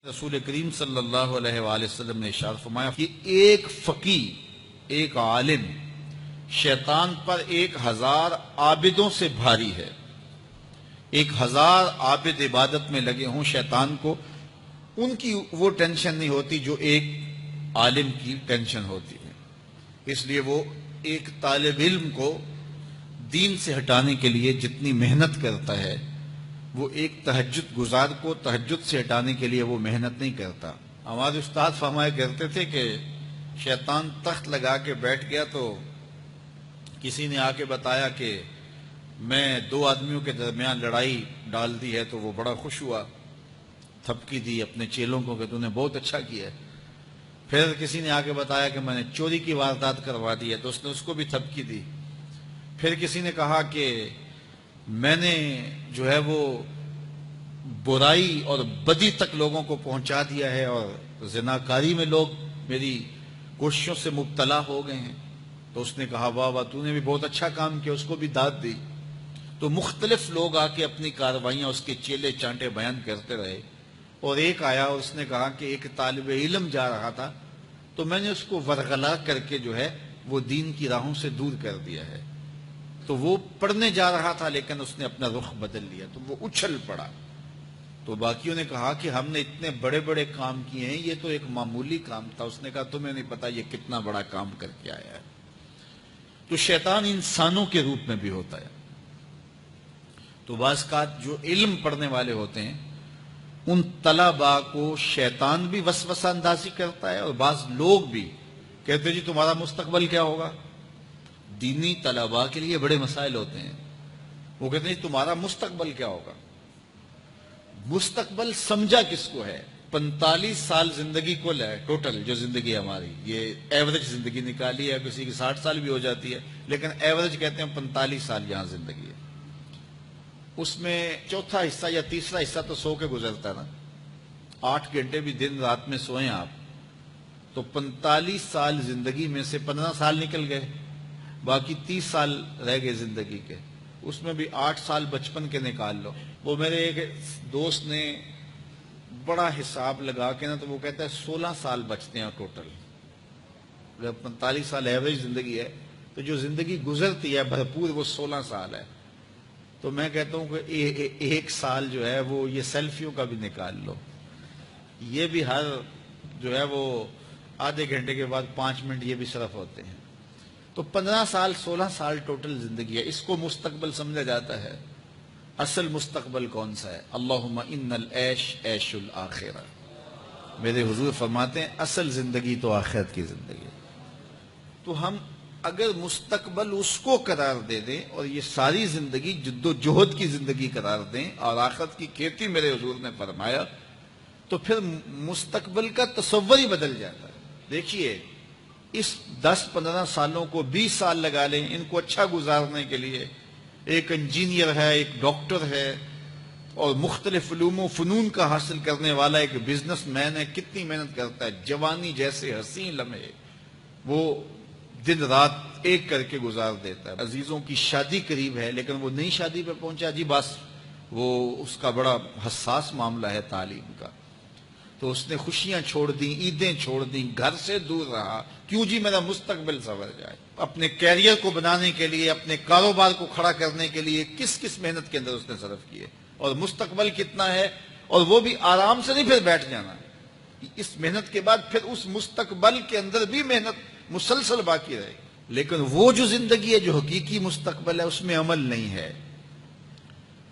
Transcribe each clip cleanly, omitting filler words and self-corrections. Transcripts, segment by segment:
رسول کریم صلی اللہ علیہ وآلہ وسلم نے ارشاد فرمایا کہ ایک فقیہ، ایک عالم شیطان پر 1000 عابدوں سے بھاری ہے۔ 1000 عابد عبادت میں لگے ہوں شیطان کو ان کی وہ ٹینشن نہیں ہوتی جو ایک عالم کی ٹینشن ہوتی ہے۔ اس لیے وہ ایک طالب علم کو دین سے ہٹانے کے لیے جتنی محنت کرتا ہے وہ ایک تہجد گزار کو تہجد سے ہٹانے کے لیے وہ محنت نہیں کرتا۔ ہمارے استاد فرمایا کرتے تھے کہ شیطان تخت لگا کے بیٹھ گیا تو کسی نے آ کے بتایا کہ میں 2 آدمیوں کے درمیان لڑائی ڈال دی ہے، تو وہ بڑا خوش ہوا، تھپکی دی اپنے چیلوں کو کہ تو نے بہت اچھا کیا ہے۔ پھر کسی نے آ کے بتایا کہ میں نے چوری کی واردات کروا دی ہے، تو اس نے اس کو بھی تھپکی دی۔ پھر کسی نے کہا کہ میں نے جو ہے وہ برائی اور بدی تک لوگوں کو پہنچا دیا ہے اور زناکاری میں لوگ میری کوششوں سے مبتلا ہو گئے ہیں، تو اس نے کہا واہ واہ تو نے بھی بہت اچھا کام کیا، اس کو بھی داد دی۔ تو مختلف لوگ آ کے اپنی کارروائیاں اس کے چیلے چانٹے بیان کرتے رہے، اور ایک آیا اور اس نے کہا کہ ایک طالب علم جا رہا تھا تو میں نے اس کو ورغلا کر کے جو ہے وہ دین کی راہوں سے دور کر دیا ہے۔ تو وہ پڑھنے جا رہا تھا لیکن اس نے اپنا رخ بدل لیا تو وہ اچھل پڑا۔ تو باقیوں نے کہا کہ ہم نے اتنے بڑے بڑے کام کیے ہیں، یہ تو ایک معمولی کام تھا۔ اس نے کہا تمہیں نہیں پتا یہ کتنا بڑا کام کر کے آیا ہے۔ تو شیطان انسانوں کے روپ میں بھی ہوتا ہے۔ تو بعض اوقات جو علم پڑھنے والے ہوتے ہیں ان طلباء کو شیطان بھی وسوسہ اندازی کرتا ہے، اور بعض لوگ بھی کہتے ہیں جی تمہارا مستقبل کیا ہوگا۔ دینی طلباء کے لیے بڑے مسائل ہوتے ہیں، وہ کہتے ہیں جی تمہارا مستقبل کیا ہوگا۔ مستقبل سمجھا کس کو ہے؟ 45 سال زندگی کو ہے ٹوٹل، جو زندگی ہماری یہ ایوریج زندگی نکالی ہے، کسی کی 60 سال بھی ہو جاتی ہے، لیکن ایوریج کہتے ہیں 45 سال یہاں زندگی ہے۔ اس میں چوتھا حصہ یا تیسرا حصہ تو سو کے گزرتا نا، 8 گھنٹے بھی دن رات میں سوئیں آپ، تو 45 سال زندگی میں سے 15 سال نکل گئے، باقی 30 سال رہ گئے زندگی کے۔ اس میں بھی 8 سال بچپن کے نکال لو۔ وہ میرے ایک دوست نے بڑا حساب لگا کے نا تو وہ کہتا ہے 16 سال بچتے ہیں ٹوٹل۔ اگر 45 سال ایوریج زندگی ہے تو جو زندگی گزرتی ہے بھرپور وہ 16 سال ہے۔ تو میں کہتا ہوں کہ 1 سال جو ہے وہ یہ سیلفیوں کا بھی نکال لو، یہ بھی ہر جو ہے وہ آدھے گھنٹے کے بعد 5 منٹ یہ بھی صرف ہوتے ہیں۔ تو 15 سال 16 سال ٹوٹل زندگی ہے، اس کو مستقبل سمجھا جاتا ہے۔ اصل مستقبل کون سا ہے؟ اللہم ان العیش عیش الآخرہ۔ میرے حضور فرماتے ہیں اصل زندگی تو آخرت کی زندگی ہے۔ تو ہم اگر مستقبل اس کو قرار دے دیں اور یہ ساری زندگی جد و جہد کی زندگی قرار دیں اور آخرت کی کھیتی میرے حضور نے فرمایا، تو پھر مستقبل کا تصور ہی بدل جاتا ہے۔ دیکھیے اس 10-15 سالوں کو 20 سال لگا لیں ان کو اچھا گزارنے کے لیے۔ ایک انجینئر ہے، ایک ڈاکٹر ہے، اور مختلف علوم و فنون کا حاصل کرنے والا ایک بزنس مین ہے، کتنی محنت کرتا ہے، جوانی جیسے حسین لمحے وہ دن رات ایک کر کے گزار دیتا ہے۔ عزیزوں کی شادی قریب ہے لیکن وہ نئی شادی پہ پہنچا جی بس، وہ اس کا بڑا حساس معاملہ ہے تعلیم کا، تو اس نے خوشیاں چھوڑ دیں، عیدیں چھوڑ دیں، گھر سے دور رہا، کیوں جی میرا مستقبل سنور جائے۔ اپنے کیریئر کو بنانے کے لیے، اپنے کاروبار کو کھڑا کرنے کے لیے کس کس محنت کے اندر اس نے صرف کیے، اور مستقبل کتنا ہے، اور وہ بھی آرام سے نہیں پھر بیٹھ جانا، اس محنت کے بعد پھر اس مستقبل کے اندر بھی محنت مسلسل باقی رہے گی۔ لیکن وہ جو زندگی ہے جو حقیقی مستقبل ہے اس میں عمل نہیں ہے،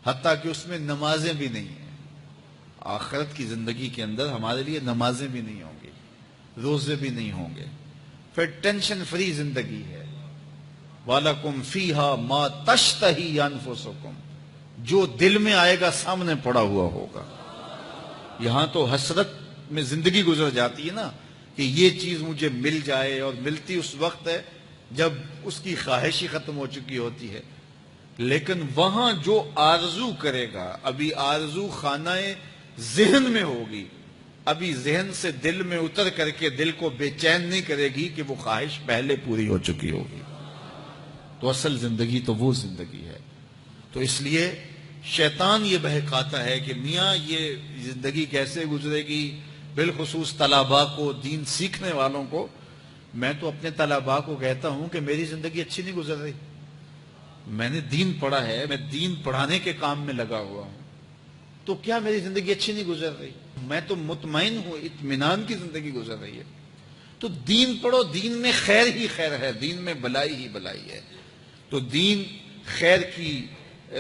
حتیٰ کہ اس میں نمازیں بھی نہیں ہیں۔ آخرت کی زندگی کے اندر ہمارے لیے نمازیں بھی نہیں ہوں گی، روزے بھی نہیں ہوں گے، پھر ٹینشن فری زندگی ہے۔ وَلَكُمْ فِيهَا مَا تَشْتَهِي أَنفُسُكُمْ، جو دل میں آئے گا سامنے پڑا ہوا ہوگا۔ یہاں تو حسرت میں زندگی گزر جاتی ہے نا کہ یہ چیز مجھے مل جائے، اور ملتی اس وقت ہے جب اس کی خواہش ہی ختم ہو چکی ہوتی ہے۔ لیکن وہاں جو آرزو کرے گا، ابھی آرزو خانہ ذہن میں ہوگی، ابھی ذہن سے دل میں اتر کر کے دل کو بے چین نہیں کرے گی کہ وہ خواہش پہلے پوری ہو چکی ہوگی۔ تو اصل زندگی تو وہ زندگی ہے۔ تو اس لیے شیطان یہ بہکاتا ہے کہ میاں یہ زندگی کیسے گزرے گی، بالخصوص طلباء کو، دین سیکھنے والوں کو۔ میں تو اپنے طلباء کو کہتا ہوں کہ میری زندگی اچھی نہیں گزر رہی، میں نے دین پڑھا ہے، میں دین پڑھانے کے کام میں لگا ہوا ہوں، تو کیا میری زندگی اچھی نہیں گزر رہی؟ میں تو مطمئن ہوں، اطمینان کی زندگی گزر رہی ہے۔ تو دین پڑھو، دین میں خیر ہی خیر ہے، دین میں بلائی ہی بلائی ہے۔ تو دین خیر کی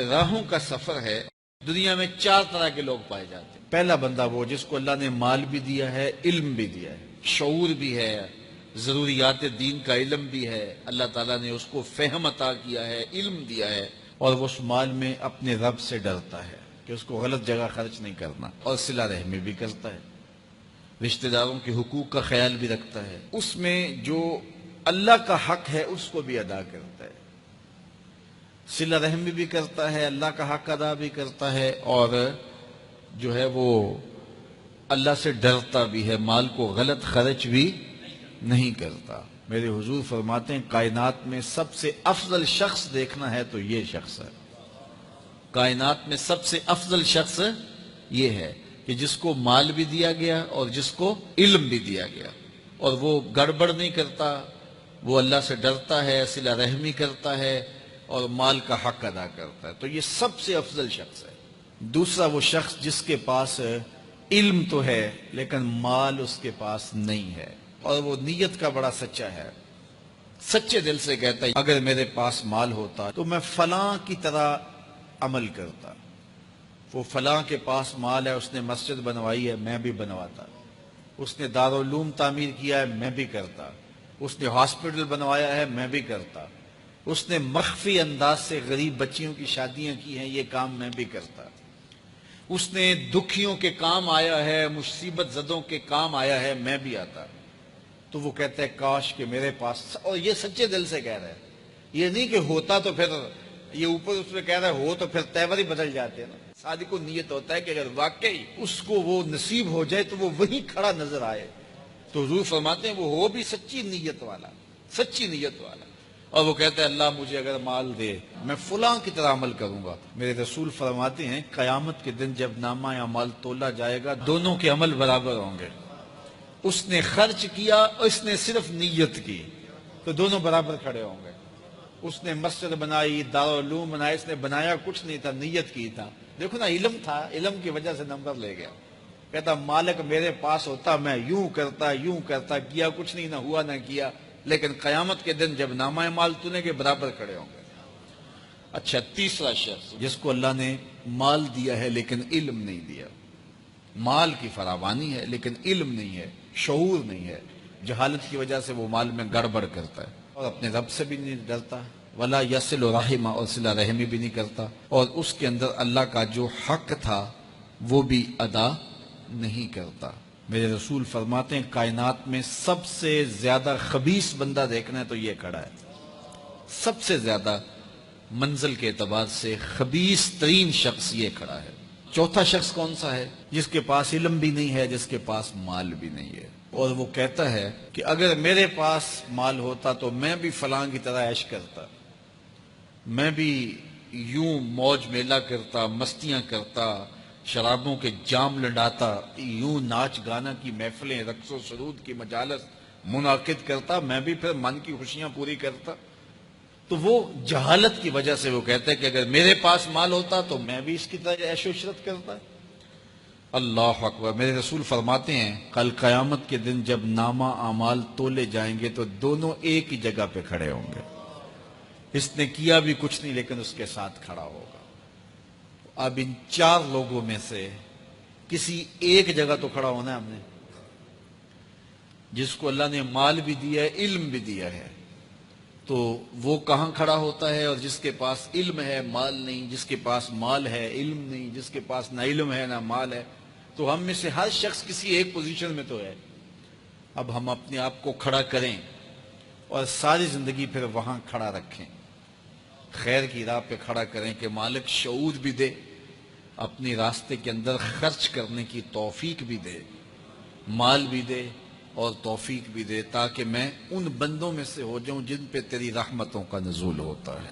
راہوں کا سفر ہے۔ دنیا میں 4 طرح کے لوگ پائے جاتے ہیں۔ پہلا بندہ وہ جس کو اللہ نے مال بھی دیا ہے، علم بھی دیا ہے، شعور بھی ہے، ضروریات دین کا علم بھی ہے، اللہ تعالیٰ نے اس کو فہم عطا کیا ہے، علم دیا ہے، اور وہ اس مال میں اپنے رب سے ڈرتا ہے کہ اس کو غلط جگہ خرچ نہیں کرنا، اور صلہ رحمی بھی کرتا ہے، رشتہ داروں کے حقوق کا خیال بھی رکھتا ہے، اس میں جو اللہ کا حق ہے اس کو بھی ادا کرتا ہے، صلہ رحمی بھی کرتا ہے، اللہ کا حق ادا بھی کرتا ہے، اور جو ہے وہ اللہ سے ڈرتا بھی ہے، مال کو غلط خرچ بھی نہیں کرتا۔ میرے حضور فرماتے ہیں کائنات میں سب سے افضل شخص دیکھنا ہے تو یہ شخص ہے، کائنات میں سب سے افضل شخص یہ ہے کہ جس کو مال بھی دیا گیا اور جس کو علم بھی دیا گیا، اور وہ گڑبڑ نہیں کرتا، وہ اللہ سے ڈرتا ہے، صلہ رحمی کرتا ہے، اور مال کا حق ادا کرتا ہے، تو یہ سب سے افضل شخص ہے۔ دوسرا وہ شخص جس کے پاس علم تو ہے لیکن مال اس کے پاس نہیں ہے، اور وہ نیت کا بڑا سچا ہے، سچے دل سے کہتا ہے اگر میرے پاس مال ہوتا تو میں فلاں کی طرح عمل کرتا، وہ فلاں کے پاس مال ہے، اس نے مسجد بنوائی ہے، میں بھی بنواتا، اس نے دارالعلوم تعمیر کیا ہے، میں بھی کرتا، اس نے ہاسپٹل بنوایا ہے، میں بھی کرتا، اس نے مخفی انداز سے غریب بچیوں کی شادیاں کی ہیں، یہ کام میں بھی کرتا، اس نے دکھیوں کے کام آیا ہے، مصیبت زدوں کے کام آیا ہے، میں بھی آتا۔ تو وہ کہتا ہے کاش کہ میرے پاس، اور یہ سچے دل سے کہہ رہا ہے، یہ نہیں کہ ہوتا تو پھر یہ اوپر اس میں کہہ رہا ہے ہو تو پھر تیور ہی بدل جاتے ہیں نا۔ صادق کو نیت ہوتا ہے کہ اگر واقعی اس کو وہ نصیب ہو جائے تو وہ وہیں کھڑا نظر آئے، تو حضور فرماتے ہیں وہ ہو بھی سچی نیت والا، سچی نیت والا، اور وہ کہتا ہے اللہ مجھے اگر مال دے میں فلاں کی طرح عمل کروں گا۔ میرے رسول فرماتے ہیں قیامت کے دن جب نامہ اعمال تولا جائے گا دونوں کے عمل برابر ہوں گے، اس نے خرچ کیا اور اس نے صرف نیت کی تو دونوں برابر کھڑے ہوں گے۔ اس نے مسجد بنائی، دارالعلوم بنایا، اس نے بنایا کچھ نہیں تھا، نیت کی تھا، دیکھو نا علم تھا، علم کی وجہ سے نمبر لے گیا۔ کہتا مالک میرے پاس ہوتا میں یوں کرتا، کیا کچھ نہیں، نہ ہوا نہ کیا، لیکن قیامت کے دن جب نامہ اعمال تونے کے برابر کھڑے ہوں گے۔ اچھا، تیسرا شخص جس کو اللہ نے مال دیا ہے لیکن علم نہیں دیا، مال کی فراوانی ہے لیکن علم نہیں ہے، شعور نہیں ہے، جہالت کی وجہ سے وہ مال میں گڑبڑ کرتا ہے، اور اپنے رب سے بھی نہیں ڈرتا، ولا یصل رحمہ، اور صلہ رحمی بھی نہیں کرتا، اور اس کے اندر اللہ کا جو حق تھا وہ بھی ادا نہیں کرتا۔ میرے رسول فرماتے ہیں کائنات میں سب سے زیادہ خبیث بندہ دیکھنا ہے تو یہ کھڑا ہے، سب سے زیادہ منزل کے اعتبار سے خبیث ترین شخص یہ کھڑا ہے۔ چوتھا شخص کون سا ہے؟ جس کے پاس علم بھی نہیں ہے، جس کے پاس مال بھی نہیں ہے، اور وہ کہتا ہے کہ اگر میرے پاس مال ہوتا تو میں بھی فلاں کی طرح عیش کرتا، میں بھی یوں موج میلہ کرتا، مستیاں کرتا، شرابوں کے جام لڑاتا، یوں ناچ گانا کی محفلیں، رقص و سرود کی مجالس منعقد کرتا، میں بھی پھر من کی خوشیاں پوری کرتا۔ تو وہ جہالت کی وجہ سے وہ کہتا ہے کہ اگر میرے پاس مال ہوتا تو میں بھی اس کی طرح عیش و عشرت کرتا۔ اللہ اکبر۔ میرے رسول فرماتے ہیں کل قیامت کے دن جب نامہ اعمال تولے جائیں گے تو دونوں ایک ہی جگہ پہ کھڑے ہوں گے، اس نے کیا بھی کچھ نہیں لیکن اس کے ساتھ کھڑا ہوگا۔ اب ان 4 لوگوں میں سے کسی ایک جگہ تو کھڑا ہونا ہے ہم نے، جس کو اللہ نے مال بھی دیا ہے، علم بھی دیا ہے، تو وہ کہاں کھڑا ہوتا ہے؟ اور جس کے پاس علم ہے مال نہیں، جس کے پاس مال ہے علم نہیں، جس کے پاس نہ علم ہے نہ مال ہے، تو ہم میں سے ہر شخص کسی ایک پوزیشن میں تو ہے۔ اب ہم اپنے آپ کو کھڑا کریں اور ساری زندگی پھر وہاں کھڑا رکھیں، خیر کی راہ پہ کھڑا کریں کہ مالک شعور بھی دے، اپنے راستے کے اندر خرچ کرنے کی توفیق بھی دے، مال بھی دے اور توفیق بھی دے، تاکہ میں ان بندوں میں سے ہو جاؤں جن پہ تیری رحمتوں کا نزول ہوتا ہے۔